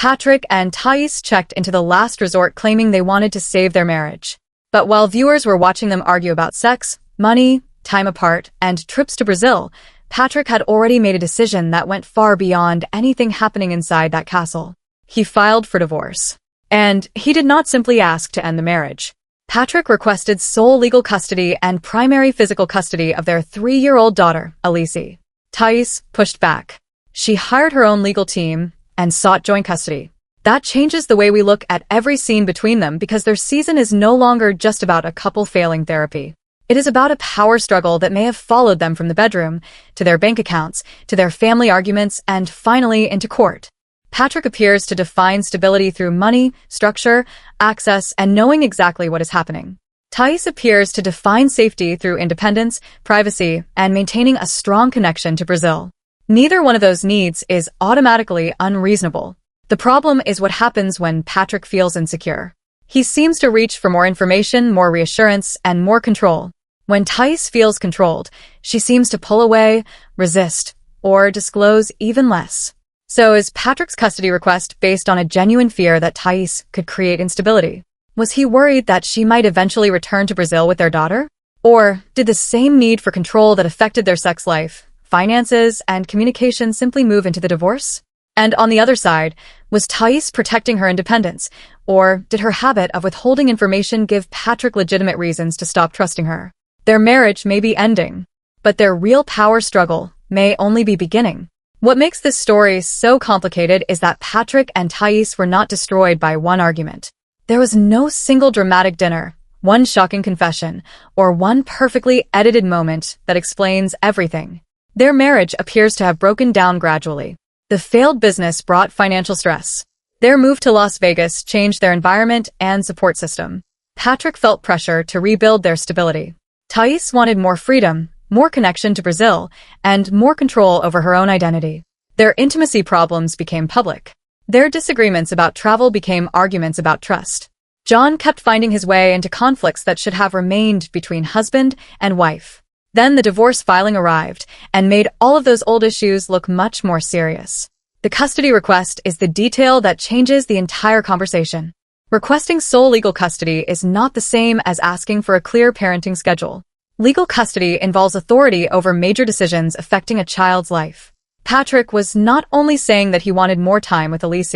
Patrick and Thaís checked into the last resort claiming they wanted to save their marriage. But while viewers were watching them argue about sex, money, time apart, and trips to Brazil, Patrick had already made a decision that went far beyond anything happening inside that castle. He filed for divorce. And he did not simply ask to end the marriage. Patrick requested sole legal custody and primary physical custody of their 3-year-old daughter, Alice. Thaís pushed back. She hired her own legal team and sought joint custody. That changes the way we look at every scene between them because their season is no longer just about a couple failing therapy. It is about a power struggle that may have followed them from the bedroom, to their bank accounts, to their family arguments, and finally into court. Patrick appears to define stability through money, structure, access, and knowing exactly what is happening. Thaís appears to define safety through independence, privacy, and maintaining a strong connection to Brazil. Neither one of those needs is automatically unreasonable. The problem is what happens when Patrick feels insecure. He seems to reach for more information, more reassurance, and more control. When Thaís feels controlled, she seems to pull away, resist, or disclose even less. So is Patrick's custody request based on a genuine fear that Thaís could create instability? Was he worried that she might eventually return to Brazil with their daughter? Or did the same need for control that affected their sex life, finances, and communication simply move into the divorce? And on the other side, was Thaís protecting her independence, or did her habit of withholding information give Patrick legitimate reasons to stop trusting her? Their marriage may be ending, but their real power struggle may only be beginning. What makes this story so complicated is that Patrick and Thaís were not destroyed by one argument. There was no single dramatic dinner, one shocking confession, or one perfectly edited moment that explains everything. Their marriage appears to have broken down gradually. The failed business brought financial stress. Their move to Las Vegas changed their environment and support system. Patrick felt pressure to rebuild their stability. Thaís wanted more freedom, more connection to Brazil, and more control over her own identity. Their intimacy problems became public. Their disagreements about travel became arguments about trust. John kept finding his way into conflicts that should have remained between husband and wife. Then the divorce filing arrived and made all of those old issues look much more serious. The custody request is the detail that changes the entire conversation. Requesting sole legal custody is not the same as asking for a clear parenting schedule. Legal custody involves authority over major decisions affecting a child's life. Patrick was not only saying that he wanted more time with Alice.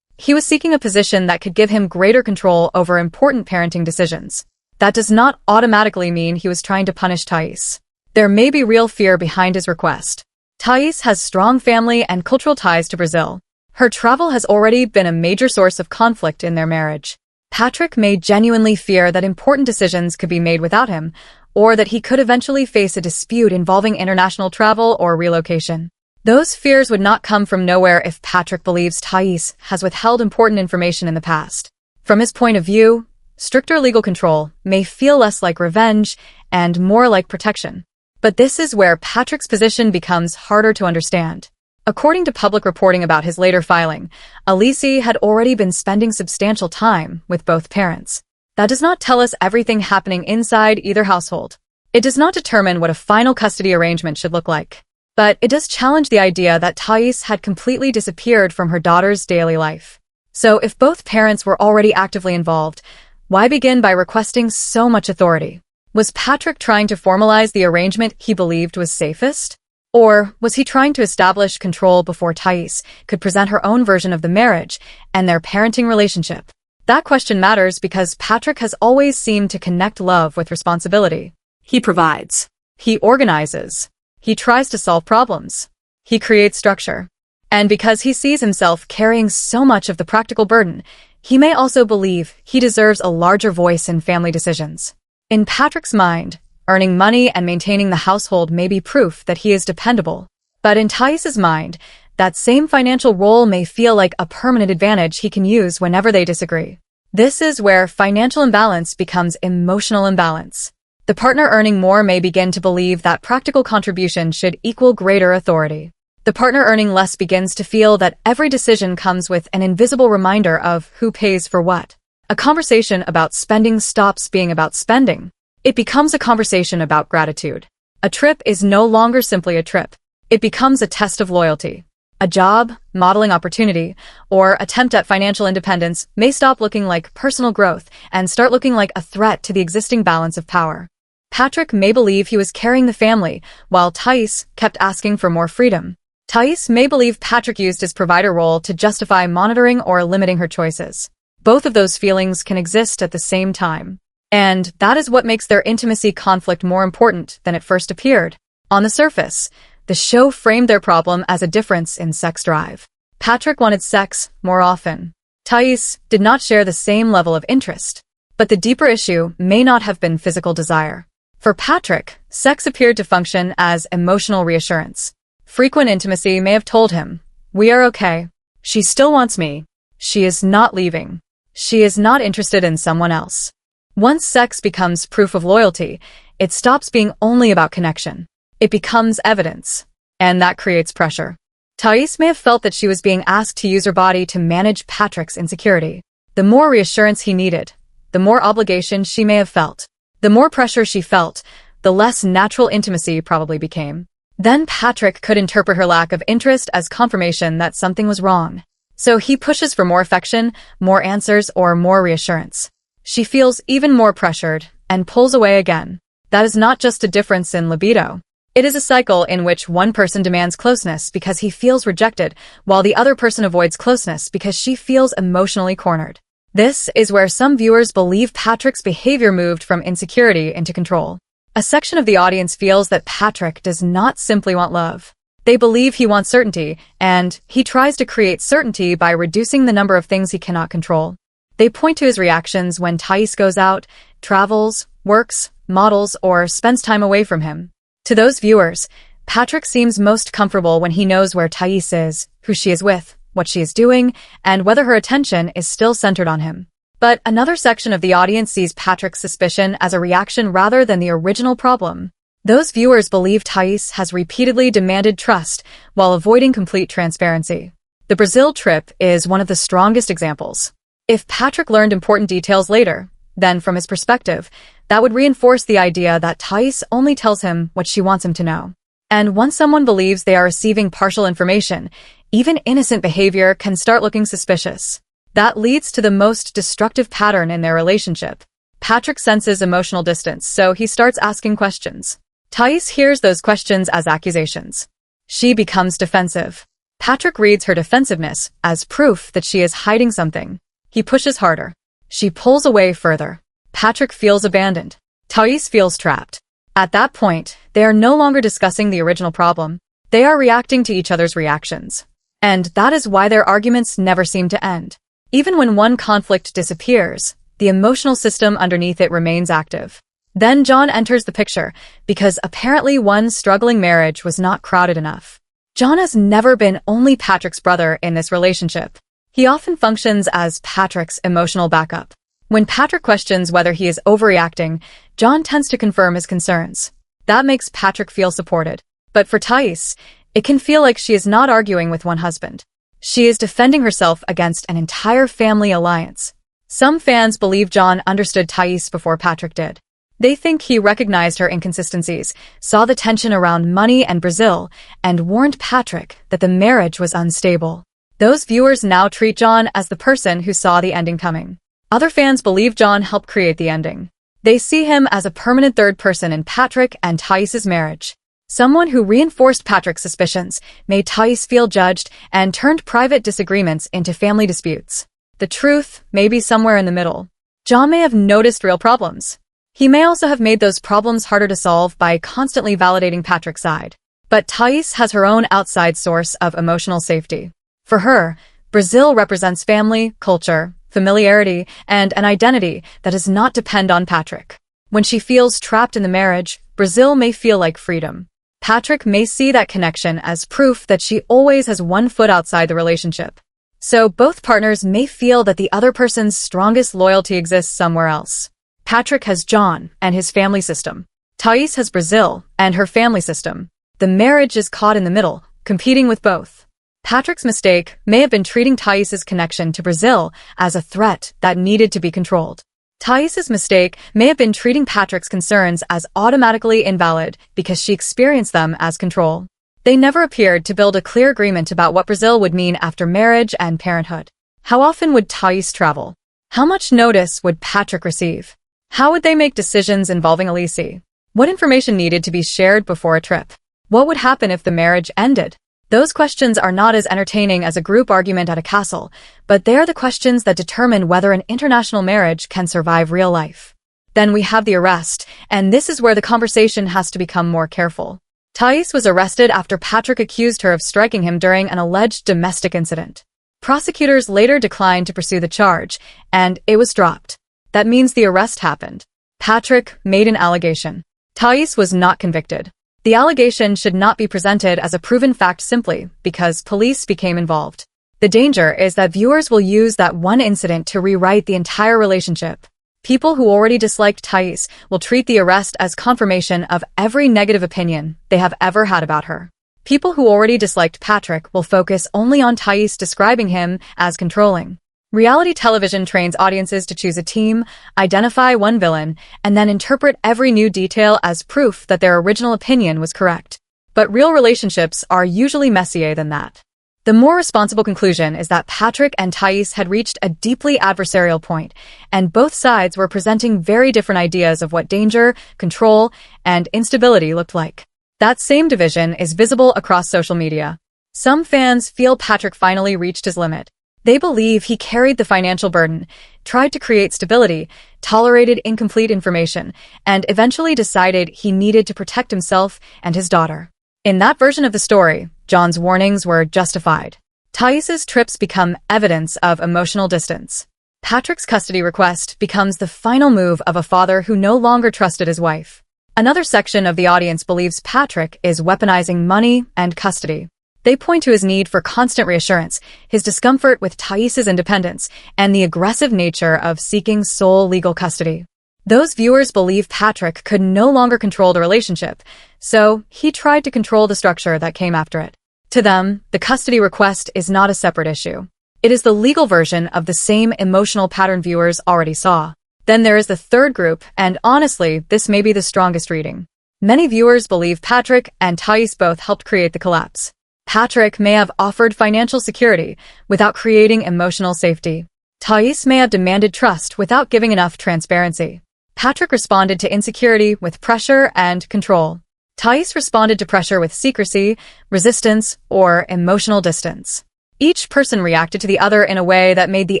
He was seeking a position that could give him greater control over important parenting decisions. That does not automatically mean he was trying to punish Thaís. There may be real fear behind his request. Thaís has strong family and cultural ties to Brazil. Her travel has already been a major source of conflict in their marriage. Patrick may genuinely fear that important decisions could be made without him, or that he could eventually face a dispute involving international travel or relocation. Those fears would not come from nowhere if Patrick believes Thaís has withheld important information in the past. From his point of view, stricter legal control may feel less like revenge and more like protection. But this is where Patrick's position becomes harder to understand. According to public reporting about his later filing, Alice had already been spending substantial time with both parents. That does not tell us everything happening inside either household. It does not determine what a final custody arrangement should look like. But it does challenge the idea that Thaís had completely disappeared from her daughter's daily life. So if both parents were already actively involved, why begin by requesting so much authority? Was Patrick trying to formalize the arrangement he believed was safest? Or was he trying to establish control before Thaís could present her own version of the marriage and their parenting relationship? That question matters because Patrick has always seemed to connect love with responsibility. He provides. He organizes. He tries to solve problems. He creates structure. And because he sees himself carrying so much of the practical burden, he may also believe he deserves a larger voice in family decisions. In Patrick's mind, earning money and maintaining the household may be proof that he is dependable. But in Thaís's mind, that same financial role may feel like a permanent advantage he can use whenever they disagree. This is where financial imbalance becomes emotional imbalance. The partner earning more may begin to believe that practical contribution should equal greater authority. The partner earning less begins to feel that every decision comes with an invisible reminder of who pays for what. A conversation about spending stops being about spending. It becomes a conversation about gratitude. A trip is no longer simply a trip. It becomes a test of loyalty. A job, modeling opportunity, or attempt at financial independence may stop looking like personal growth and start looking like a threat to the existing balance of power. Patrick may believe he was carrying the family, while Thaís kept asking for more freedom. Thaís may believe Patrick used his provider role to justify monitoring or limiting her choices. Both of those feelings can exist at the same time. And that is what makes their intimacy conflict more important than it first appeared. On the surface, the show framed their problem as a difference in sex drive. Patrick wanted sex more often. Thaís did not share the same level of interest. But the deeper issue may not have been physical desire. For Patrick, sex appeared to function as emotional reassurance. Frequent intimacy may have told him, "We are okay. She still wants me. She is not leaving. She is not interested in someone else." Once sex becomes proof of loyalty, it stops being only about connection. It becomes evidence, and that creates pressure. Thaís may have felt that she was being asked to use her body to manage Patrick's insecurity. The more reassurance he needed, the more obligation she may have felt. The more pressure she felt, the less natural intimacy probably became. Then Patrick could interpret her lack of interest as confirmation that something was wrong. So he pushes for more affection, more answers, or more reassurance. She feels even more pressured and pulls away again. That is not just a difference in libido. It is a cycle in which one person demands closeness because he feels rejected, while the other person avoids closeness because she feels emotionally cornered. This is where some viewers believe Patrick's behavior moved from insecurity into control. A section of the audience feels that Patrick does not simply want love. They believe he wants certainty, and he tries to create certainty by reducing the number of things he cannot control. They point to his reactions when Thaís goes out, travels, works, models, or spends time away from him. To those viewers, Patrick seems most comfortable when he knows where Thaís is, who she is with, what she is doing, and whether her attention is still centered on him. But another section of the audience sees Patrick's suspicion as a reaction rather than the original problem. Those viewers believe Thaís has repeatedly demanded trust while avoiding complete transparency. The Brazil trip is one of the strongest examples. If Patrick learned important details later, then from his perspective, that would reinforce the idea that Thaís only tells him what she wants him to know. And once someone believes they are receiving partial information, even innocent behavior can start looking suspicious. That leads to the most destructive pattern in their relationship. Patrick senses emotional distance, so he starts asking questions. Thaís hears those questions as accusations. She becomes defensive. Patrick reads her defensiveness as proof that she is hiding something. He pushes harder. She pulls away further. Patrick feels abandoned. Thaís feels trapped. At that point, they are no longer discussing the original problem. They are reacting to each other's reactions. And that is why their arguments never seem to end. Even when one conflict disappears, the emotional system underneath it remains active. Then John enters the picture, because apparently one struggling marriage was not crowded enough. John has never been only Patrick's brother in this relationship. He often functions as Patrick's emotional backup. When Patrick questions whether he is overreacting, John tends to confirm his concerns. That makes Patrick feel supported. But for Thaís, it can feel like she is not arguing with one husband. She is defending herself against an entire family alliance. Some fans believe John understood Thaís before Patrick did. They think he recognized her inconsistencies, saw the tension around money and Brazil, and warned Patrick that the marriage was unstable. Those viewers now treat John as the person who saw the ending coming. Other fans believe John helped create the ending. They see him as a permanent third person in Patrick and Thaís' marriage. Someone who reinforced Patrick's suspicions, made Thaís feel judged, and turned private disagreements into family disputes. The truth may be somewhere in the middle. John may have noticed real problems. He may also have made those problems harder to solve by constantly validating Patrick's side. But Thaís has her own outside source of emotional safety. For her, Brazil represents family, culture, familiarity, and an identity that does not depend on Patrick. When she feels trapped in the marriage, Brazil may feel like freedom. Patrick may see that connection as proof that she always has one foot outside the relationship. So both partners may feel that the other person's strongest loyalty exists somewhere else. Patrick has John and his family system. Thaís has Brazil and her family system. The marriage is caught in the middle, competing with both. Patrick's mistake may have been treating Thaís' connection to Brazil as a threat that needed to be controlled. Thaís' mistake may have been treating Patrick's concerns as automatically invalid because she experienced them as control. They never appeared to build a clear agreement about what Brazil would mean after marriage and parenthood. How often would Thaís travel? How much notice would Patrick receive? How would they make decisions involving Elise? What information needed to be shared before a trip? What would happen if the marriage ended? Those questions are not as entertaining as a group argument at a castle, but they are the questions that determine whether an international marriage can survive real life. Then we have the arrest, and this is where the conversation has to become more careful. Thaís was arrested after Patrick accused her of striking him during an alleged domestic incident. Prosecutors later declined to pursue the charge, and it was dropped. That means the arrest happened. Patrick made an allegation. Thaís was not convicted. The allegation should not be presented as a proven fact simply because police became involved. The danger is that viewers will use that one incident to rewrite the entire relationship. People who already disliked Thaís will treat the arrest as confirmation of every negative opinion they have ever had about her. People who already disliked Patrick will focus only on Thaís, describing him as controlling. Reality television trains audiences to choose a team, identify one villain, and then interpret every new detail as proof that their original opinion was correct. But real relationships are usually messier than that. The more responsible conclusion is that Patrick and Thaís had reached a deeply adversarial point, and both sides were presenting very different ideas of what danger, control, and instability looked like. That same division is visible across social media. Some fans feel Patrick finally reached his limit. They believe he carried the financial burden, tried to create stability, tolerated incomplete information, and eventually decided he needed to protect himself and his daughter. In that version of the story, John's warnings were justified. Thaís's trips become evidence of emotional distance. Patrick's custody request becomes the final move of a father who no longer trusted his wife. Another section of the audience believes Patrick is weaponizing money and custody. They point to his need for constant reassurance, his discomfort with Thaís's independence, and the aggressive nature of seeking sole legal custody. Those viewers believe Patrick could no longer control the relationship, so he tried to control the structure that came after it. To them, the custody request is not a separate issue. It is the legal version of the same emotional pattern viewers already saw. Then there is the third group, and honestly, this may be the strongest reading. Many viewers believe Patrick and Thaís both helped create the collapse. Patrick may have offered financial security without creating emotional safety. Thaís may have demanded trust without giving enough transparency. Patrick responded to insecurity with pressure and control. Thaís responded to pressure with secrecy, resistance, or emotional distance. Each person reacted to the other in a way that made the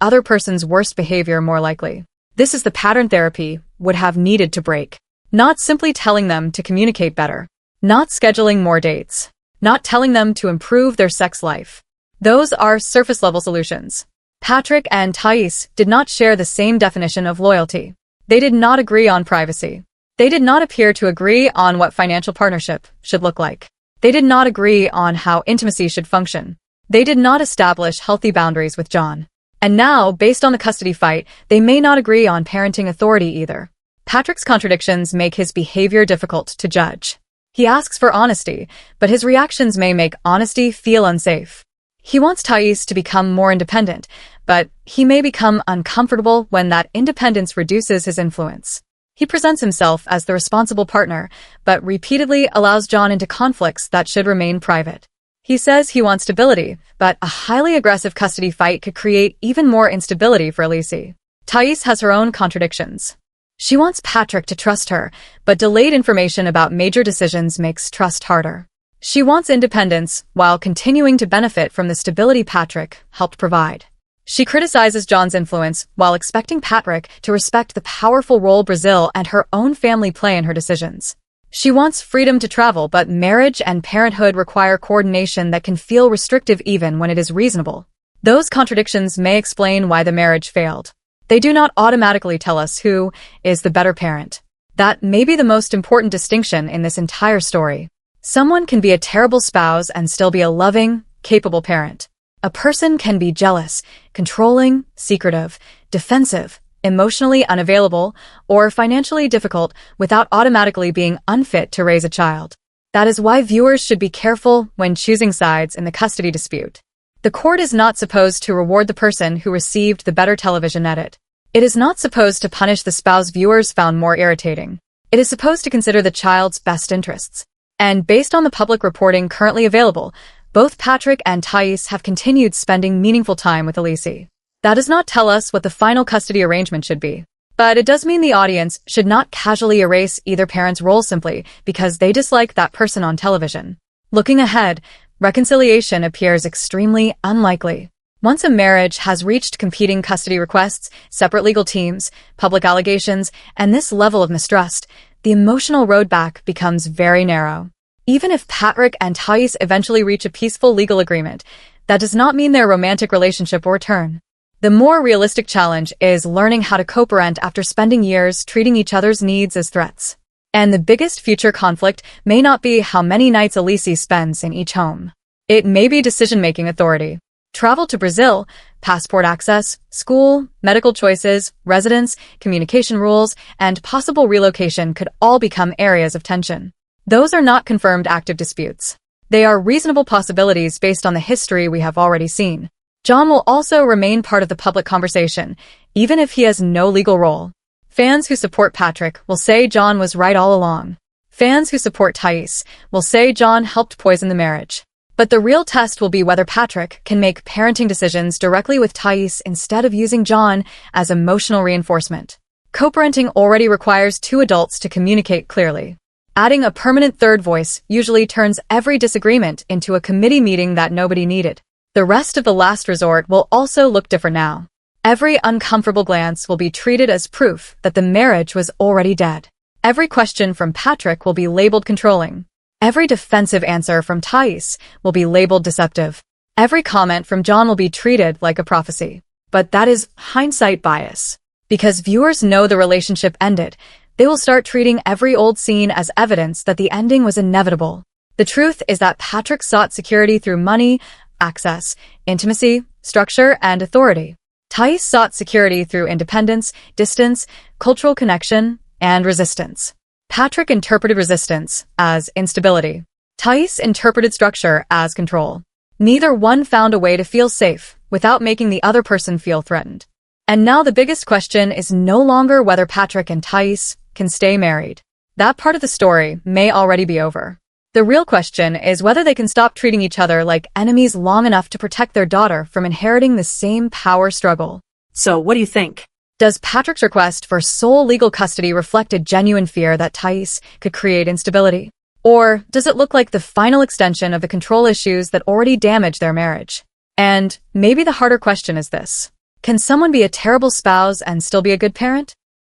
other person's worst behavior more likely. This is the pattern therapy would have needed to break. Not simply telling them to communicate better. Not scheduling more dates. Not telling them to improve their sex life. Those are surface-level solutions. Patrick and Thaís did not share the same definition of loyalty. They did not agree on privacy. They did not appear to agree on what financial partnership should look like. They did not agree on how intimacy should function. They did not establish healthy boundaries with John. And now, based on the custody fight, they may not agree on parenting authority either. Patrick's contradictions make his behavior difficult to judge. He asks for honesty, but his reactions may make honesty feel unsafe. He wants Thaís to become more independent, but he may become uncomfortable when that independence reduces his influence. He presents himself as the responsible partner, but repeatedly allows John into conflicts that should remain private. He says he wants stability, but a highly aggressive custody fight could create even more instability for Elise. Thaís has her own contradictions. She wants Patrick to trust her, but delayed information about major decisions makes trust harder. She wants independence while continuing to benefit from the stability Patrick helped provide. She criticizes John's influence while expecting Patrick to respect the powerful role Brazil and her own family play in her decisions. She wants freedom to travel, but marriage and parenthood require coordination that can feel restrictive even when it is reasonable. Those contradictions may explain why the marriage failed. They do not automatically tell us who is the better parent. That may be the most important distinction in this entire story. Someone can be a terrible spouse and still be a loving, capable parent. A person can be jealous, controlling, secretive, defensive, emotionally unavailable, or financially difficult without automatically being unfit to raise a child. That is why viewers should be careful when choosing sides in the custody dispute. The court is not supposed to reward the person who received the better television edit. It is not supposed to punish the spouse viewers found more irritating. It is supposed to consider the child's best interests. And based on the public reporting currently available, both Patrick and Thaís have continued spending meaningful time with Elise. That does not tell us what the final custody arrangement should be. But it does mean the audience should not casually erase either parent's role simply because they dislike that person on television. Looking ahead, reconciliation appears extremely unlikely. Once a marriage has reached competing custody requests, separate legal teams, public allegations, and this level of mistrust, the emotional road back becomes very narrow. Even if Patrick and Thaís eventually reach a peaceful legal agreement, that does not mean their romantic relationship will return. The more realistic challenge is learning how to co-parent after spending years treating each other's needs as threats. And the biggest future conflict may not be how many nights Elise spends in each home. It may be decision-making authority. Travel to Brazil, passport access, school, medical choices, residence, communication rules, and possible relocation could all become areas of tension. Those are not confirmed active disputes. They are reasonable possibilities based on the history we have already seen. John will also remain part of the public conversation, even if he has no legal role. Fans who support Patrick will say John was right all along. Fans who support Thaís will say John helped poison the marriage. But the real test will be whether Patrick can make parenting decisions directly with Thaís instead of using John as emotional reinforcement. Co-parenting already requires two adults to communicate clearly. Adding a permanent third voice usually turns every disagreement into a committee meeting that nobody needed. The rest of the last resort will also look different now. Every uncomfortable glance will be treated as proof that the marriage was already dead. Every question from Patrick will be labeled controlling. Every defensive answer from Thaís will be labeled deceptive. Every comment from John will be treated like a prophecy. But that is hindsight bias. Because viewers know the relationship ended, they will start treating every old scene as evidence that the ending was inevitable. The truth is that Patrick sought security through money, access, intimacy, structure, and authority. Thaís sought security through independence, distance, cultural connection, and resistance. Patrick interpreted resistance as instability. Thaís interpreted structure as control. Neither one found a way to feel safe without making the other person feel threatened. And now the biggest question is no longer whether Patrick and Thaís can stay married. That part of the story may already be over. The real question is whether they can stop treating each other like enemies long enough to protect their daughter from inheriting the same power struggle. So, what do you think? Does Patrick's request for sole legal custody reflect a genuine fear that Thaís could create instability? Or does it look like the final extension of the control issues that already damaged their marriage? And maybe the harder question is this: can someone be a terrible spouse and still be a good parent?